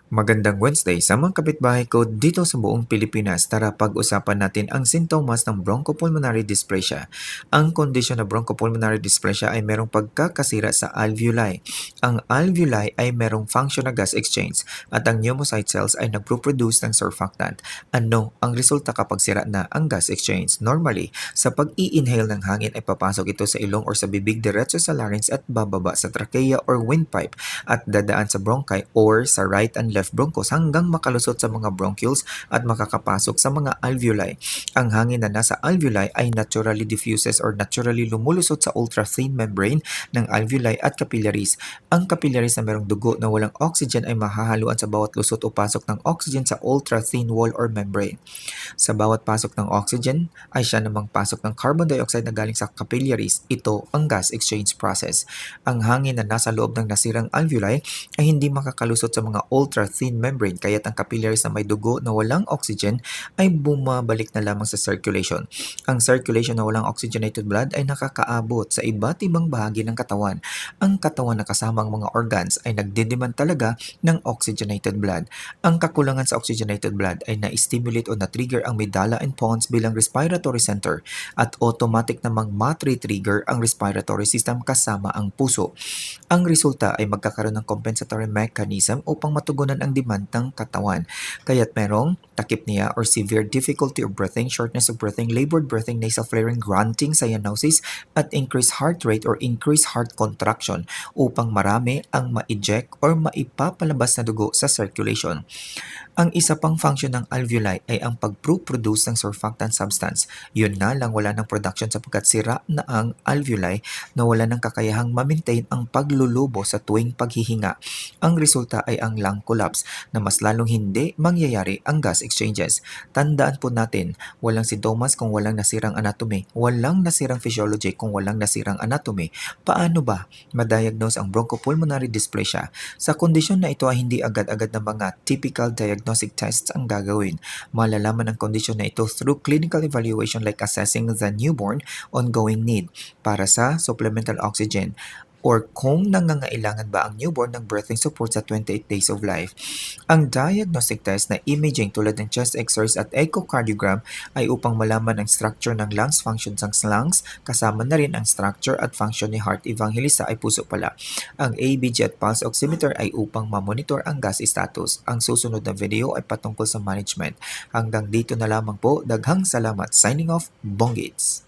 Magandang Wednesday sa mga kapitbahay ko dito sa buong Pilipinas. Tara pag-usapan natin ang sintomas ng bronchopulmonary dysplasia. Ang kondisyon na bronchopulmonary dysplasia ay merong pagkakasira sa alveoli. Ang alveoli ay merong function na gas exchange at ang pneumocyte cells ay nagpo-produce ng surfactant. Ano ang resulta kapag sira na ang gas exchange? Normally, sa pag-i-inhale ng hangin ay papasok ito sa ilong or sa bibig diretso sa larynx at bababa sa trachea or windpipe at dadaan sa bronchi or sa right and left bronchus hanggang makalusot sa mga bronchioles at makakapasok sa mga alveoli. Ang hangin na nasa alveoli ay naturally diffuses or naturally lumulusot sa ultra-thin membrane ng alveoli at capillaries. Ang capillaries na mayroong dugo na walang oxygen ay mahahaluan sa bawat lusot o pasok ng oxygen sa ultra-thin wall or membrane. Sa bawat pasok ng oxygen ay siya namang pasok ng carbon dioxide na galing sa capillaries. Ito ang gas exchange process. Ang hangin na nasa loob ng nasirang alveoli ay hindi makakalusot sa mga ultra-thin membrane kaya't ang capillaries na may dugo na walang oxygen ay bumabalik na lamang sa circulation. Ang circulation na walang oxygenated blood ay nakakaabot sa iba't ibang bahagi ng katawan. Ang katawan na kasamang mga organs ay nagdedemand talaga ng oxygenated blood. Ang kakulangan sa oxygenated blood ay na-stimulate o na-trigger ang medulla and pons bilang respiratory center at automatic namang matri-trigger ang respiratory system kasama ang puso. Ang resulta ay magkakaroon ng compensatory mechanism upang matugunan ang demand ng katawan. Kaya't merong takip niya or severe difficulty of breathing, shortness of breathing, labored breathing, nasal flaring, grunting, cyanosis, at increased heart rate or increased heart contraction upang marami ang ma-eject or maipapalabas na dugo sa circulation. Ang isa pang function ng alveoli ay ang pag-produce ng surfactant substance. Yun nga lang wala ng production sapagkat sira na ang alveoli na wala ng kakayahang ma-maintain ang paglulubo sa tuwing paghihinga. Ang resulta ay ang lung collapse na mas lalong hindi mangyayari ang gas exchanges. Tandaan po natin, walang sintomas kung walang nasirang anatomy, walang nasirang physiology kung walang nasirang anatomy. Paano ba ma-diagnose ang bronchopulmonary dysplasia? Sa kondisyon na ito ay hindi agad-agad na mga typical diagnostic tests ang gagawin. Malalaman ang kondisyon na ito through clinical evaluation like assessing the newborn ongoing need para sa supplemental oxygen or kung nangangailangan ba ang newborn ng breathing support sa 28 days of life. Ang diagnostic test na imaging tulad ng chest x-rays at echocardiogram ay upang malaman ang structure ng lungs, functions ng lungs, kasama na rin ang structure at function ni heart. Evangelista ay puso pala. Ang ABG at pulse oximeter ay upang mamonitor ang gas status. Ang susunod na video ay patungkol sa management. Hanggang dito na lamang po. Daghang salamat. Signing off, Bonggits!